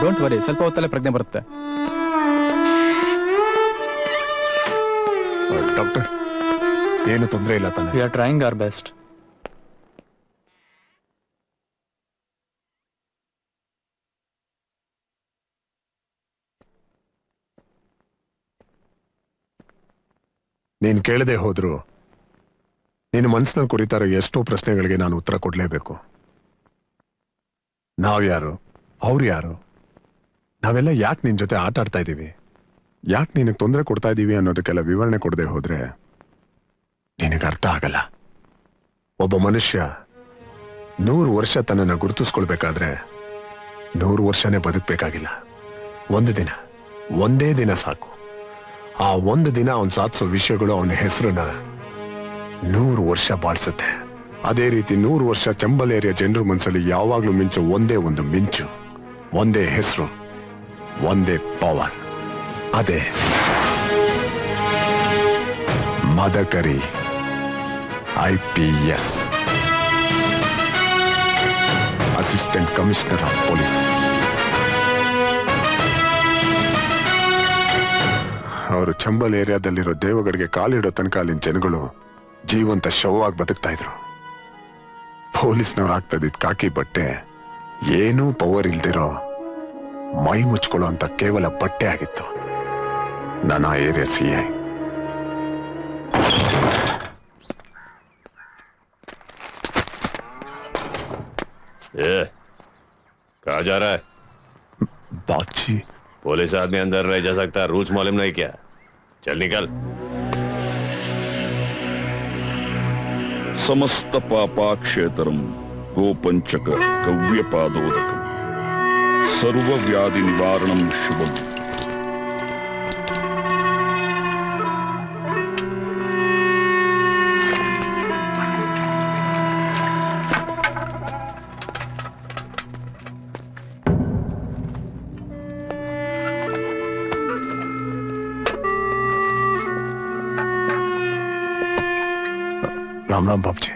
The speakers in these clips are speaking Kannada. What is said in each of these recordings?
ಡೋಂಟ್ ವರಿ, ಸ್ವಲ್ಪ ಹೊತ್ತಲ್ಲೇ ಪ್ರಜ್ಞೆ ಬರುತ್ತೆ. ಡಾಕ್ಟರ್, ಏನು ತೊಂದರೆ ಇಲ್ಲ ತಾನೆ? We are trying hour best. ನೀನು ಕೇಳದೆ ಹೋದ್ರು ನಿನ್ನ ಮನಸ್ಸಿನಲ್ಲಿ ಕುರಿತಾರ ಎಷ್ಟೋ ಪ್ರಶ್ನೆಗಳಿಗೆ ನಾನು ಉತ್ತರ ಕೊಡ್ಲೇಬೇಕು. ನಾವ್ಯಾರು, ಅವ್ರು ಯಾರು, ನಾವೆಲ್ಲ ಯಾಕೆ ನಿನ್ ಜೊತೆ ಆಟ ಆಡ್ತಾ ಇದ್ದೀವಿ, ಯಾಕೆ ನಿನಗೆ ತೊಂದರೆ ಕೊಡ್ತಾ ಇದ್ದೀವಿ ಅನ್ನೋದಕ್ಕೆಲ್ಲ ವಿವರಣೆ ಕೊಡದೆ ಹೋದ್ರೆ ನಿನಗೆ ಅರ್ಥ ಆಗಲ್ಲ. ಒಬ್ಬ ಮನುಷ್ಯ 100 ವರ್ಷ ತನ್ನನ್ನು ಗುರುತಿಸ್ಕೊಳ್ಬೇಕಾದ್ರೆ 100 ವರ್ಷನೇ ಬದುಕಬೇಕಾಗಿಲ್ಲ. ಒಂದೇ ದಿನ ಸಾಕು. ಆ ಒಂದು ದಿನ ಅವನ್ ಸಾಧಿಸೋ ವಿಷಯಗಳು ಅವನ ಹೆಸರನ್ನ 100 ವರ್ಷ ಬಾಳ್ಸುತ್ತೆ. ಅದೇ ರೀತಿ 100 ವರ್ಷ ಚಂಬಲೇರಿಯ ಜನರ ಮನಸ್ಸಲ್ಲಿ ಯಾವಾಗ್ಲೂ ಮಿಂಚು ಒಂದೇ ಒಂದು ಮಿಂಚು, ಒಂದೇ ಹೆಸರು, ಒಂದೇ ಪವರ್. ಅದೇ Madakari IPS, assistant commissioner of police. ಅವರು ಚಂಬಲ್ ಏರಿಯಾದಲ್ಲಿರೋ ದೇವಗಡಿಗೆ ಕಾಲಿಡೋ ತನಕ ಅಲ್ಲಿನ ಜನಗಳು ಜೀವಂತ ಶವವಾಗಿ ಬದುಕ್ತಾ ಇದ್ರು. ಪೊಲೀಸ್ನವ್ರು ಆಗ್ತಾ ಇದ್ದಿದ್ ಕಾಕಿ ಬಟ್ಟೆ ಏನೂ ಪವರ್ ಇಲ್ದಿರೋ ಮೈ ಮುಚ್ಕೊಳ್ಳೋ ಅಂತ ಕೇವಲ ಬಟ್ಟೆ ಆಗಿತ್ತು. ನಾನು ಆ ಏರಿಯಾ CI. कहाँ जा रहा है? बाची, पुलिस आदमी अंदर रह जा सकता है, रूल्स मालूम नहीं क्या? चल निकल. समस्त पापाक्षेत्रम गोपंचक कव्यपादोदकम सर्व व्याधि निवारणम शुभम. राम राम बाप जी.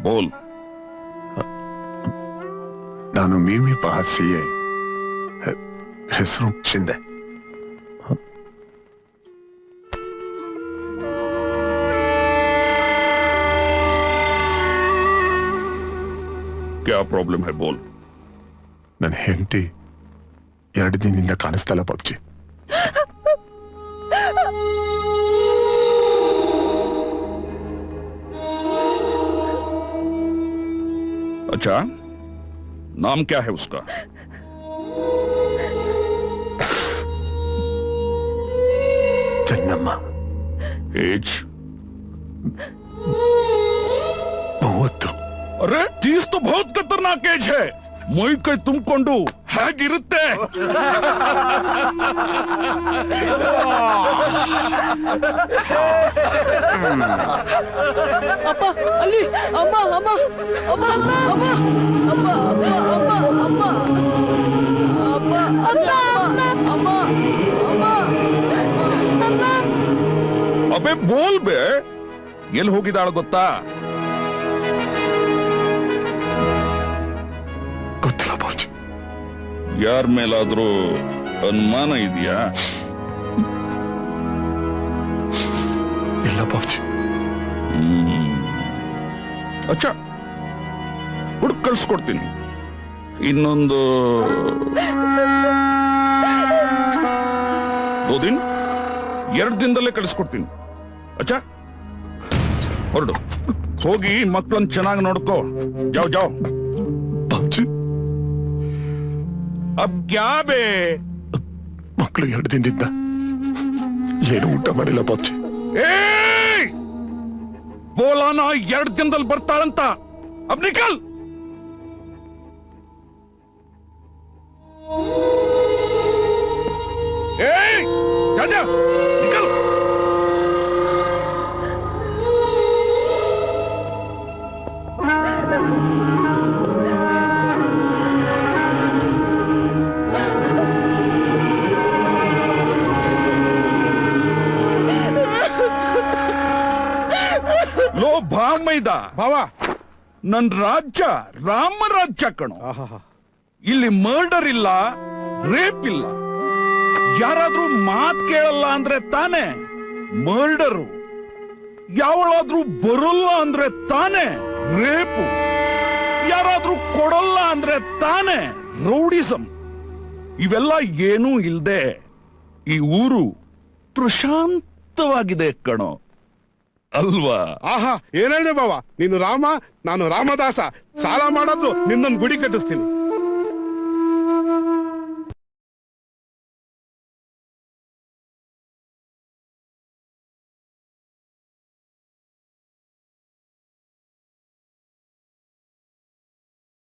बोल. ನಾನು मीमी पहाड़ CI, ಹೆಸರು ಶಿಂದೆ. क्या प्रॉब्लम है बोल. ನನ್ನ ಹೆಂಡತಿ 2 ದಿನದಿಂದ ಕಾಣಿಸ್ತಾ ಇಲ್ಲ ಬಾಪ್ಜಿ. अच्छा, नाम क्या है उसका? चन्नम्मा. एज? 30. अरे 30 तो बहुत खतरनाक एज है. ಮೈ ಕೈ ತುಂಬಿಕೊಂಡು ಹೇಗಿರುತ್ತೆ? ಅಪ್ಪ ಅಲ್ಲಿ ಅಮ್ಮ ಅಮ್ಮ ಅಮ್ಮ ಅಮ್ಮ ಅಮ್ಮ ಅಮ್ಮ ಅಮ್ಮ ಅಮ್ಮ ಅಮ್ಮ ಅಮ್ಮ. ಅಬೆ ಬೋಲ್ ಬೇ, ಎಲ್ಲಿ ಹೋಗಿದ್ದಾಳ ಗೊತ್ತಾ? ಗೊತ್ತಿಲ್ಲ ಬಾಜಿ. ಯಾರ ಮೇಲಾದ್ರೂ ಅನುಮಾನ ಇದೆಯಾ? ಇಲ್ಲ ಬಾಜಿ. ಅಚ್ಚಾ, ಹುಡುಕ್ ಕಳ್ಸ್ಕೊಡ್ತೀನಿ. ಇನ್ನೊಂದು 2 ದಿನ, 2 ದಿನದಲ್ಲೇ ಕಳಿಸ್ಕೊಡ್ತೀನಿ. ಅಚ್ಚಾ, ಹೊರಡು. ಹೋಗಿ ಮಕ್ಕಳನ್ನ ಚೆನ್ನಾಗಿ ನೋಡ್ಕೋ. ಜಾವ್ ಜಾವ್. ಬಾಜಿ, ಅಬ್ ಕ್ಯಾ ಬೇ? ಮಕ್ಕಳು 2 ದಿನದಿಂದ ಏನು ಊಟ ಮಾಡಿಲ್ಲ ಬಾಜಿ. ಏಯ್, ಬೋಲಾನ 2 ದಿನದಲ್ಲಿ ಬರ್ತಾಳಂತ. ಅಬ್ ನಿಕಲ್. ಏಯ್, ರಾಜಾ ನಿಕಲ್. लो भाव मैदा भावा ನನ್ ರಾಜ್ಯ ರಾಮರಾಜ್ಯ ಕಣೋ. ಇಲ್ಲಿ ಮರ್ಡರ್ ಇಲ್ಲ, ರೇಪ್ ಇಲ್ಲ. ಯಾರಾದ್ರೂ ಮಾತ್ ಕೇಳಲ್ಲ ಅಂದ್ರೆ ತಾನೇ ಮರ್ಡರು. ಯಾವಳಾದ್ರೂ ಬರಲ್ಲ ಅಂದ್ರೆ ತಾನೇ ರೇಪು. ಯಾರಾದ್ರೂ ಕೊಡಲ್ಲ ಅಂದ್ರೆ ತಾನೇ ರೌಡಿಸಂ. ಇವೆಲ್ಲ ಏನೂ ಇಲ್ದೆ ಈ ಊರು ಪ್ರಶಾಂತವಾಗಿದೆ ಕಣೋ, ಅಲ್ವಾ? ಆಹಾ, ಏನ್ ಹೇಳ್ದೆ ಬಾವ, ನೀನು ರಾಮ, ನಾನು ರಾಮದಾಸ. ಸಾಲ ಮಾಡೋದು ನಿನ್ನೊಂದು ಗುಡಿ ಕಟ್ಟಿಸ್ತೀನಿ.